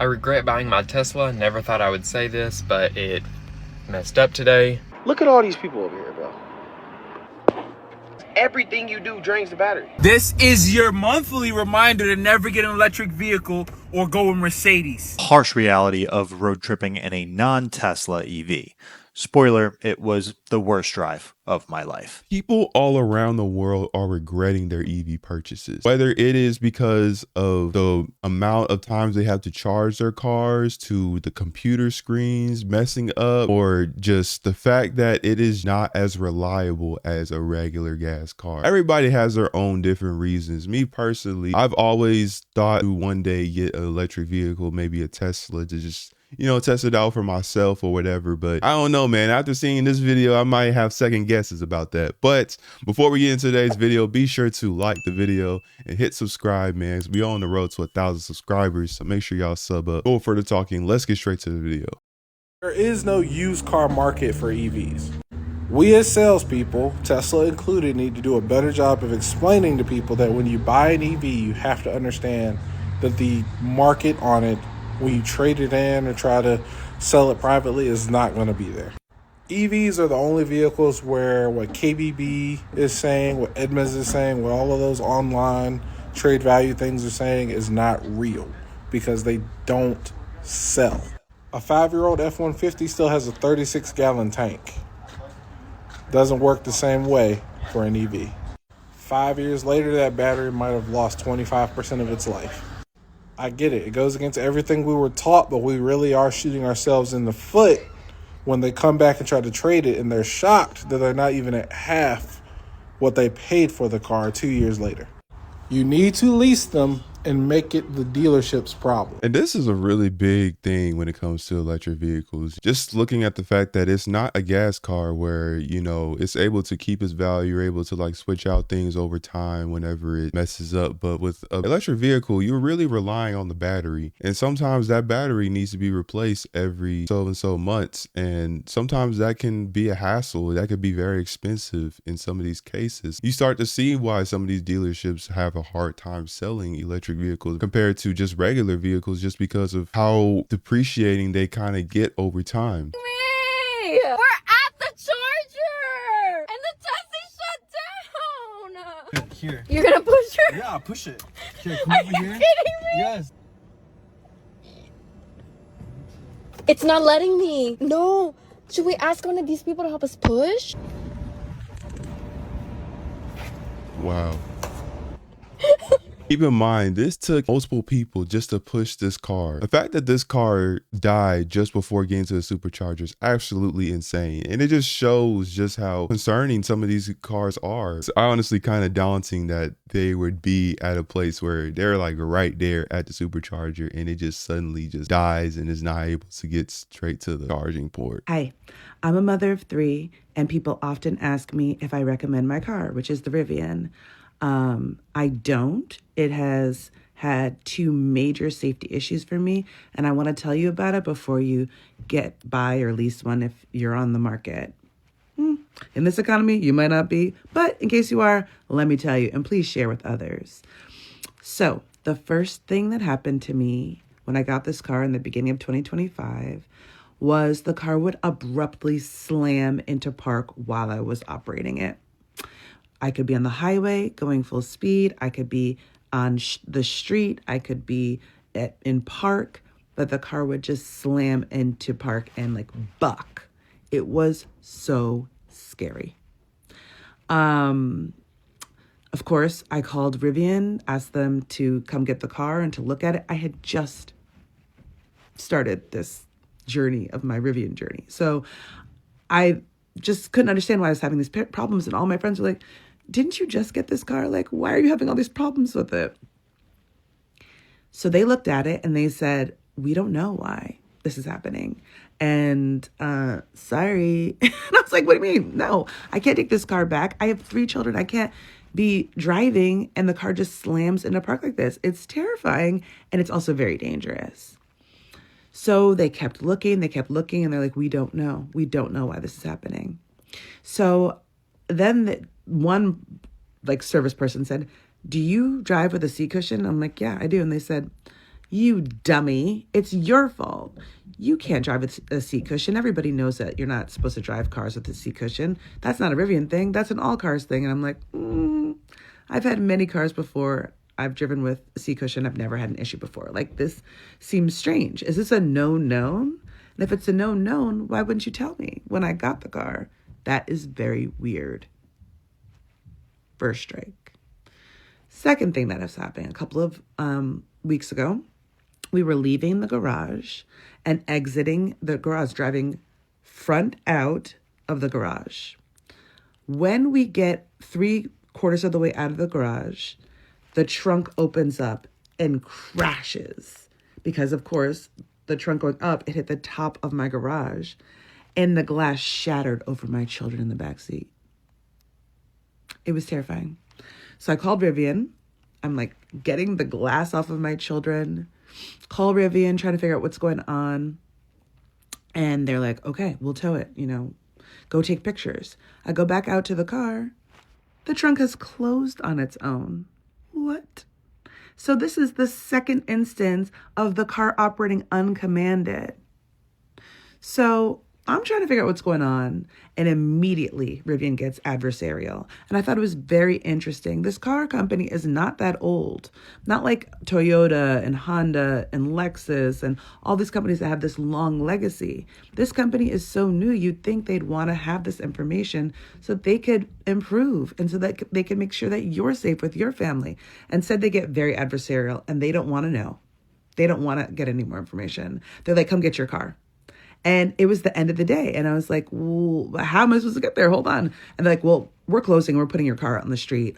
I regret buying my Tesla. Never thought I would say this, but it messed up today. Look at all these people over here, bro. Everything you do drains the battery. This is your monthly reminder to never get an electric vehicle or go in Mercedes. Harsh reality of road tripping in a non-Tesla EV. Spoiler, it was the worst drive of my life. People all around the world are regretting their EV purchases, whether it is because of the amount of times they have to charge their cars, to the computer screens messing up, or just the fact that it is not as reliable as a regular gas car. Everybody has their own different reasons. Me personally, I've always thought to one day get an electric vehicle, maybe a Tesla, to just test it out for myself or whatever. But I don't know, man. After seeing this video, I might have second guesses about that. But before we get into today's video, be sure to like the video and hit subscribe, man. We are on the road to 1,000 subscribers, so make sure y'all sub up. No further talking. Let's get straight to the video. There is no used car market for EVs. We as salespeople, Tesla included, need to do a better job of explaining to people that when you buy an EV, you have to understand that the market on it, when you trade it in or try to sell it privately, is not going to be there. EVs are the only vehicles where what KBB is saying, what Edmunds is saying, what all of those online trade value things are saying is not real because they don't sell. A 5-year-old F-150 still has a 36-gallon tank. Doesn't work the same way for an EV. 5 years later, that battery might have lost 25% of its life. I get it. It goes against everything we were taught, but we really are shooting ourselves in the foot when they come back and try to trade it, and they're shocked that they're not even at half what they paid for the car 2 years later. You need to lease them and make it the dealership's problem. And this is a really big thing when it comes to electric vehicles. Just looking at the fact that it's not a gas car where, it's able to keep its value. You're able to like switch out things over time whenever it messes up. But with an electric vehicle, you're really relying on the battery. And sometimes that battery needs to be replaced every so and so months. And sometimes that can be a hassle. That could be very expensive in some of these cases. You start to see why some of these dealerships have a hard time selling electric vehicles compared to just regular vehicles, just because of how depreciating they kind of get over time. We're at the charger and the test is shut down. Here. You're gonna push her? Yeah, I'll push it. Here, come Are over you here. kidding me? Yes. It's not letting me. No. Should we ask one of these people to help us push? Wow. Keep in mind, this took multiple people just to push this car. The fact that this car died just before getting to the supercharger is absolutely insane. And it just shows just how concerning some of these cars are. It's honestly kind of daunting that they would be at a place where they're like right there at the supercharger and it just suddenly just dies and is not able to get straight to the charging port. Hi, I'm a mother of 3, and people often ask me if I recommend my car, which is the Rivian. I don't. It has had 2 major safety issues for me, and I want to tell you about it before you buy or lease one if you're on the market. In this economy, you might not be, but in case you are, let me tell you, and please share with others. So the first thing that happened to me when I got this car in the beginning of 2025 was the car would abruptly slam into park while I was operating it. I could be on the highway going full speed. I could be on the street. I could be in park, but the car would just slam into park and like buck. It was so scary. Of course, I called Rivian, asked them to come get the car and to look at it. I had just started this journey of my Rivian journey. So I just couldn't understand why I was having these problems. And all my friends were like, didn't you just get this car? Like, why are you having all these problems with it? So they looked at it and they said, we don't know why this is happening. And sorry. And I was like, what do you mean? No, I can't take this car back. I have 3 children. I can't be driving and the car just slams in a park like this. It's terrifying. And it's also very dangerous. So they kept looking, and they're like, we don't know. We don't know why this is happening. So then one service person said, do you drive with a seat cushion? I'm like, yeah, I do. And they said, You dummy. It's your fault. You can't drive with a seat cushion. Everybody knows that you're not supposed to drive cars with a seat cushion. That's not a Rivian thing. That's an all cars thing. And I'm like, I've had many cars before. I've driven with a seat cushion. I've never had an issue before. Like, this seems strange. Is this a known? And if it's a known, why wouldn't you tell me when I got the car? That is very weird. First strike. Second thing that is happening, a couple of weeks ago, we were leaving the garage and exiting the garage, driving front out of the garage. When we get 3/4 of the way out of the garage, the trunk opens up and crashes because, of course, the trunk going up, it hit the top of my garage and the glass shattered over my children in the back seat. It was terrifying. So I called Rivian. I'm like getting the glass off of my children. Call Rivian, trying to figure out what's going on. And they're like, okay, we'll tow it, go take pictures. I go back out to the car. The trunk has closed on its own. What? So this is the second instance of the car operating uncommanded. So I'm trying to figure out what's going on, and immediately Rivian gets adversarial. And I thought it was very interesting. This car company is not that old. Not like Toyota and Honda and Lexus and all these companies that have this long legacy. This company is so new, you'd think they'd want to have this information so that they could improve and so that they can make sure that you're safe with your family. Instead, they get very adversarial and they don't want to know. They don't want to get any more information. They're like, come get your car. And it was the end of the day. And I was like, well, how am I supposed to get there? Hold on. And they're like, well, we're closing. We're putting your car out on the street.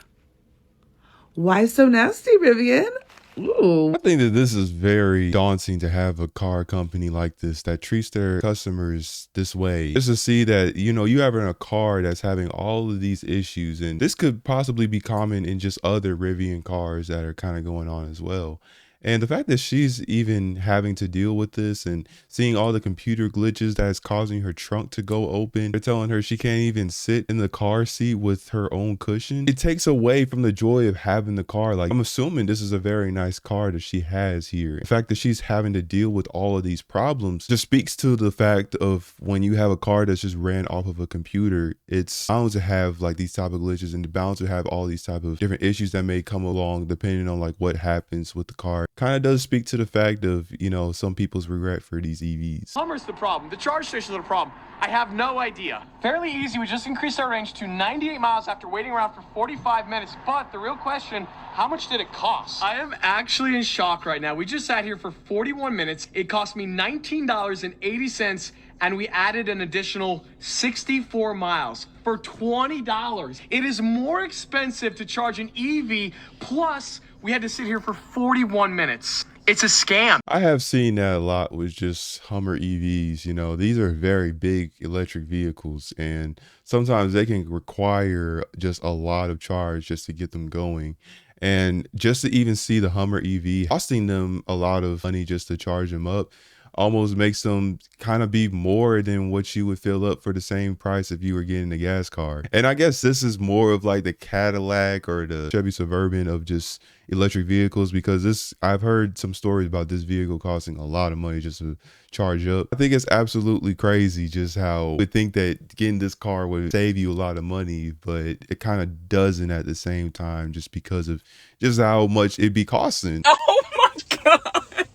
Why so nasty, Rivian? Ooh. I think that this is very daunting to have a car company like this that treats their customers this way. Just to see that, you having a car that's having all of these issues, and this could possibly be common in just other Rivian cars that are kind of going on as well. And the fact that she's even having to deal with this and seeing all the computer glitches that's causing her trunk to go open, they're telling her she can't even sit in the car seat with her own cushion. It takes away from the joy of having the car. Like, I'm assuming this is a very nice car that she has here. The fact that she's having to deal with all of these problems just speaks to the fact of when you have a car that's just ran off of a computer, it's bound to have like these type of glitches and bound to have all these type of different issues that may come along depending on like what happens with the car. Kind of does speak to the fact of, some people's regret for these EVs. Hummer's the problem. The charge stations are the problem. I have no idea. Fairly easy. We just increased our range to 98 miles after waiting around for 45 minutes. But the real question, how much did it cost? I am actually in shock right now. We just sat here for 41 minutes. It cost me $19.80, and we added an additional 64 miles for $20. It is more expensive to charge an EV, plus we had to sit here for 41 minutes. It's a scam. I have seen that a lot with just Hummer EVs. These are very big electric vehicles, and sometimes they can require just a lot of charge just to get them going. And just to even see the Hummer EV costing them a lot of money just to charge them up almost makes them kind of be more than what you would fill up for the same price if you were getting a gas car. And I guess this is more of like the Cadillac or the Chevy Suburban of just electric vehicles, because I've heard some stories about this vehicle costing a lot of money just to charge up. I think it's absolutely crazy just how we think that getting this car would save you a lot of money, but it kind of doesn't at the same time, just because of just how much it'd be costing. Oh my God.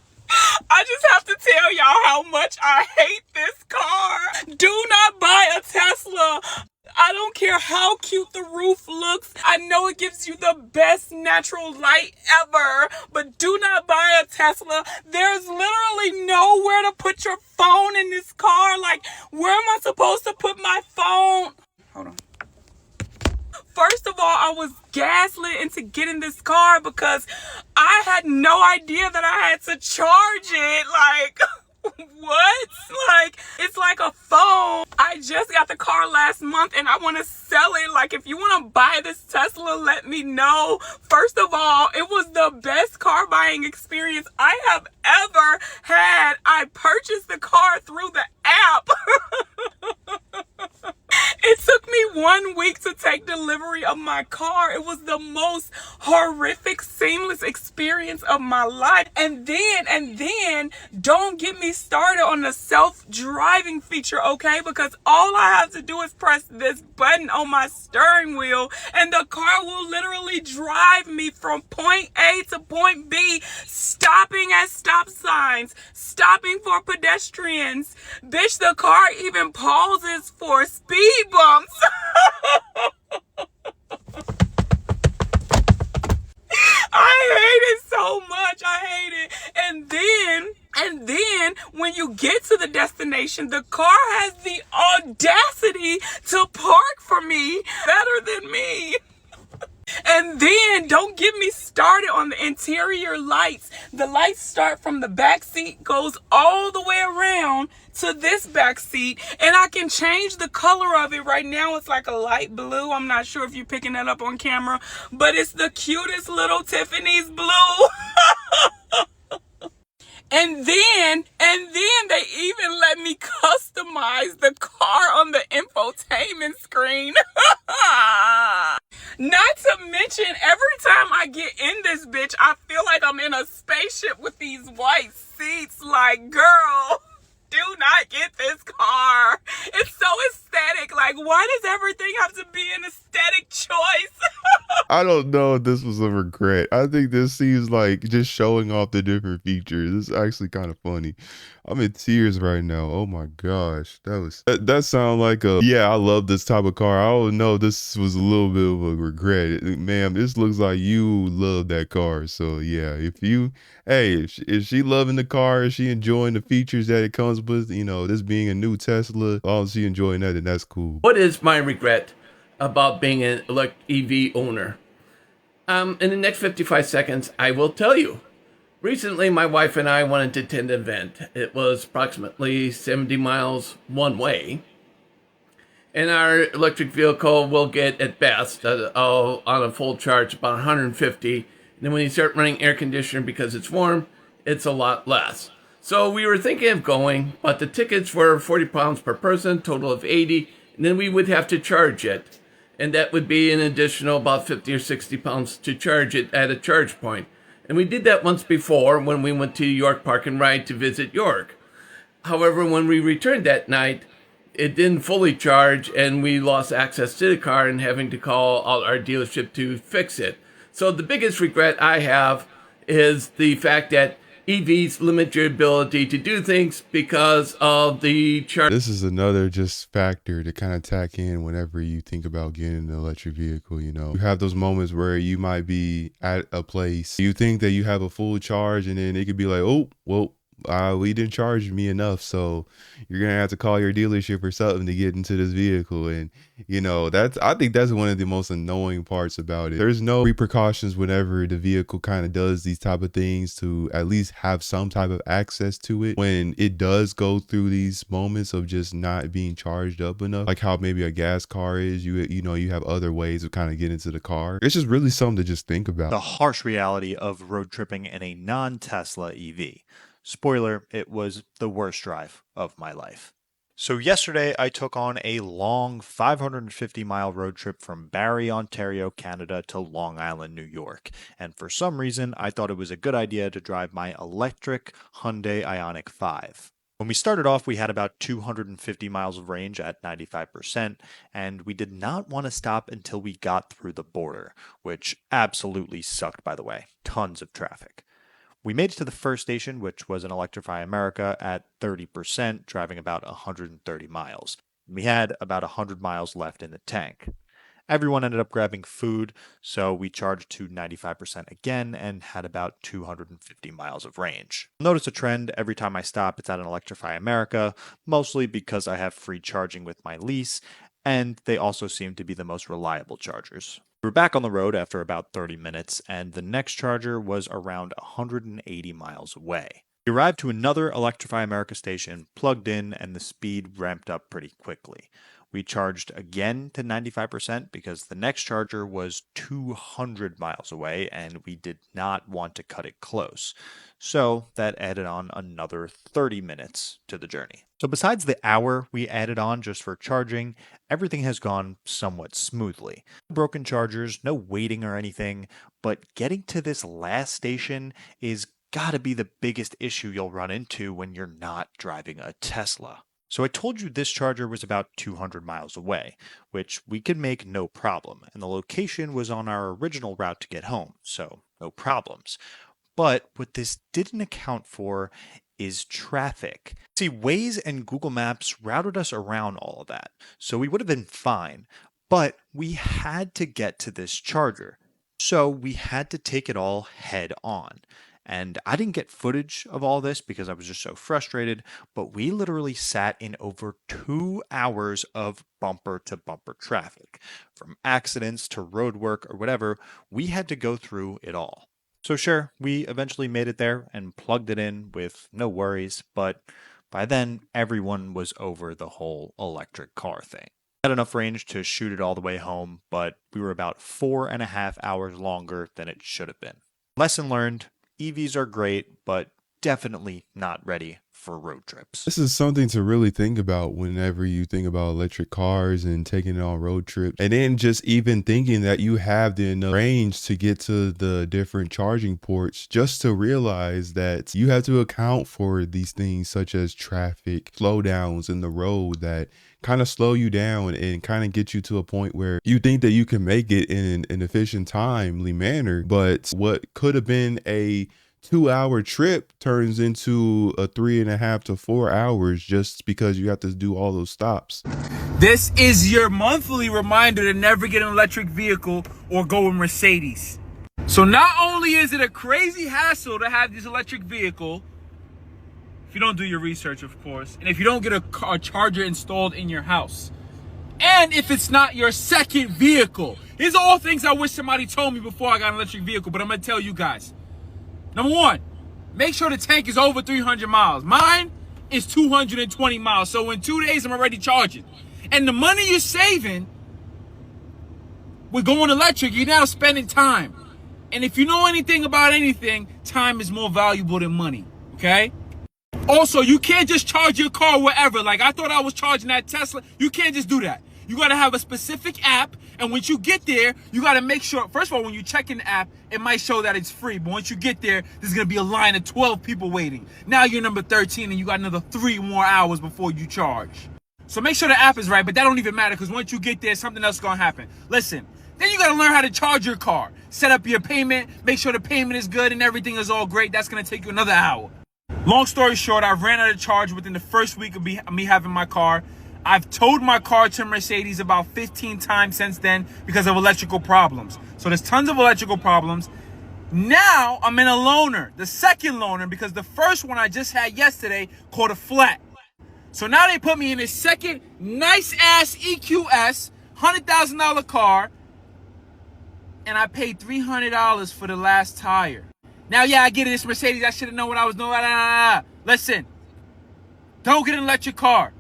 I just have to tell y'all how much I hate this car. Do not buy a Tesla. I don't care how cute the roof looks. I know it gives you the best natural light ever, but do not buy a Tesla. There's literally nowhere to put your phone in this car. Like, where am I supposed to put my phone? Hold on. First of all, I was gaslit into getting this car because I had no idea that I had to charge it. Like, what? Like, it's like a phone. I just got the car last month and I want to sell it. Like, if you want to buy this Tesla, let me know. First of all, it was the best car buying experience I have ever had. I purchased the car through the app. It took me me 1 week to take delivery of my car. It was the most horrific, seamless experience of my life. And then, don't get me started on the self-driving feature, okay? Because all I have to do is press this button on my steering wheel and the car will literally drive me from point A to point B, stopping at stop signs, stopping for pedestrians. Bitch, the car even pauses for speed bumps. I hate it so much. I hate it. And then when you get to the destination, the car has the audacity to park for me better than me. And then don't get me started on the interior lights. The lights start from the back seat, goes all the way around to this back seat, and I can change the color of it. Right now it's like a light blue. I'm not sure if you're picking that up on camera, but it's the cutest little Tiffany's blue. And then they even let me customize the car on the infotainment screen. Not to mention, every time I get in this bitch, I feel like I'm in a spaceship with these white seats. Like, girl, do not get this car. It's so aesthetic. Like, why does everything have to be an aesthetic choice? I don't know if this was a regret. I think this seems like just showing off the different features. It's actually kind of funny. I'm in tears right now. Oh my gosh. That sound like yeah, I love this type of car. I don't know. This was a little bit of a regret. Ma'am, this looks like you love that car. So yeah, if she loving the car, is she enjoying the features that it comes with, this being a new Tesla, all she enjoying that, then that's cool. What is my regret about being an EV owner? In the next 55 seconds, I will tell you. Recently, my wife and I wanted to attend an event. It was approximately 70 miles one way. And our electric vehicle will get, at best, on a full charge, about 150. And then when you start running air conditioner because it's warm, it's a lot less. So we were thinking of going, but the tickets were 40 pounds per person, total of 80. And then we would have to charge it. And that would be an additional about 50 or 60 pounds to charge it at a charge point. And we did that once before when we went to York Park and Ride to visit York. However, when we returned that night, it didn't fully charge and we lost access to the car and having to call our dealership to fix it. So the biggest regret I have is the fact that EVs limit your ability to do things because of the charge. This is another just factor to kind of tack in whenever you think about getting an electric vehicle. You have those moments where you might be at a place, you think that you have a full charge, and then it could be like, oh, well, we didn't charge me enough, so you're gonna have to call your dealership or something to get into this vehicle. And I think that's one of the most annoying parts about it. There's no repercussions whenever the vehicle kind of does these type of things to at least have some type of access to it when it does go through these moments of just not being charged up enough, like how maybe a gas car is. You have other ways of kind of getting into the car. It's just really something to just think about. The harsh reality of road tripping in a non-Tesla EV. Spoiler, it was the worst drive of my life. So yesterday I took on a long 550-mile road trip from Barrie, Ontario, Canada to Long Island, New York. And for some reason, I thought it was a good idea to drive my electric Hyundai Ioniq 5. When we started off, we had about 250 miles of range at 95%, and we did not want to stop until we got through the border, which absolutely sucked, by the way. Tons of traffic. We made it to the first station, which was an Electrify America, at 30%, driving about 130 miles. We had about 100 miles left in the tank. Everyone ended up grabbing food, so we charged to 95% again and had about 250 miles of range. Notice a trend: every time I stop, it's at an Electrify America, mostly because I have free charging with my lease, and they also seem to be the most reliable chargers. We were back on the road after about 30 minutes, and the next charger was around 180 miles away. We arrived to another Electrify America station, plugged in, and the speed ramped up pretty quickly. We charged again to 95% because the next charger was 200 miles away and we did not want to cut it close. So that added on another 30 minutes to the journey. So besides the hour we added on just for charging, everything has gone somewhat smoothly. Broken chargers, no waiting or anything, but getting to this last station is gotta be the biggest issue you'll run into when you're not driving a Tesla. So I told you this charger was about 200 miles away, which we could make no problem, and the location was on our original route to get home, so no problems. But what this didn't account for is traffic. See, Waze and Google Maps routed us around all of that, so we would have been fine, but we had to get to this charger. So we had to take it all head on. And I didn't get footage of all this because I was just so frustrated, but we literally sat in over 2 hours of bumper to bumper traffic. From accidents to road work or whatever, we had to go through it all. So sure, we eventually made it there and plugged it in with no worries, but by then everyone was over the whole electric car thing. Had enough range to shoot it all the way home, but we were about 4.5 hours longer than it should have been. Lesson learned, EVs are great, but definitely not ready for road trips. This is something to really think about whenever you think about electric cars and taking it on road trips. And then just even thinking that you have the enough range to get to the different charging ports, just to realize that you have to account for these things such as traffic, slowdowns in the road that kind of slow you down and kind of get you to a point where you think that you can make it in an efficient, timely manner. But what could have been a 2-hour trip turns into a 3.5 to 4 hours just because you have to do all those stops. This is your monthly reminder to never get an electric vehicle or go in Mercedes. So not only is it a crazy hassle to have this electric vehicle, if you don't do your research, of course, and if you don't get a charger installed in your house, and if it's not your second vehicle. These are all things I wish somebody told me before I got an electric vehicle, but I'm going to tell you guys. Number one, make sure the tank is over 300 miles. Mine is 220 miles, so in 2 days I'm already charging. And the money you're saving with going electric, you're now spending time. And if you know anything about anything, time is more valuable than money, okay? Also, you can't just charge your car wherever. Like, I thought I was charging that Tesla. You can't just do that. You got to have a specific app, and once you get there, you got to make sure, first of all, when you check in the app, it might show that it's free, but once you get there, there's going to be a line of 12 people waiting. Now you're number 13, and you got another 3 more hours before you charge. So make sure the app is right, but that don't even matter, because once you get there, something else is going to happen. Listen, then you got to learn how to charge your car. Set up your payment, make sure the payment is good, and everything is all great. That's going to take you another hour. Long story short, I ran out of charge within the first week of me having my car. I've towed my car to Mercedes about 15 times since then because of electrical problems. So there's tons of electrical problems. Now I'm in a loaner, the second loaner, because the first one I just had yesterday caught a flat. So now they put me in this second nice-ass EQS, $100,000 car, and I paid $300 for the last tire. Now, yeah, I get it. It's Mercedes. I should have known what I was doing. Listen, don't get an electric car.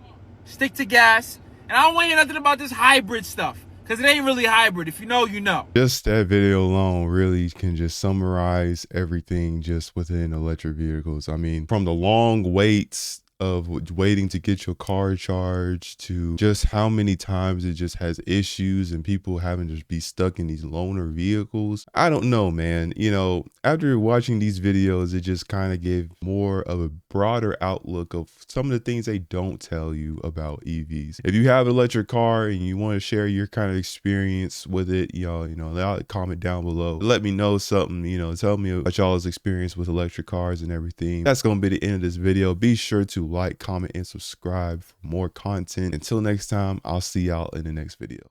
Stick to gas. And I don't want to hear nothing about this hybrid stuff, because it ain't really hybrid. If you know, you know. Just that video alone really can just summarize everything just within electric vehicles. I mean, from the long waits of waiting to get your car charged to just how many times it just has issues and people having to be stuck in these loaner vehicles. I don't know, man. You know, after watching these videos, it just kind of gave more of a broader outlook of some of the things they don't tell you about EVs. If you have an electric car and you want to share your kind of experience with it, comment down below. Let me know something, tell me about y'all's experience with electric cars and everything. That's going to be the end of this video. Be sure to like, comment, and subscribe for more content. Until next time, I'll see y'all in the next video.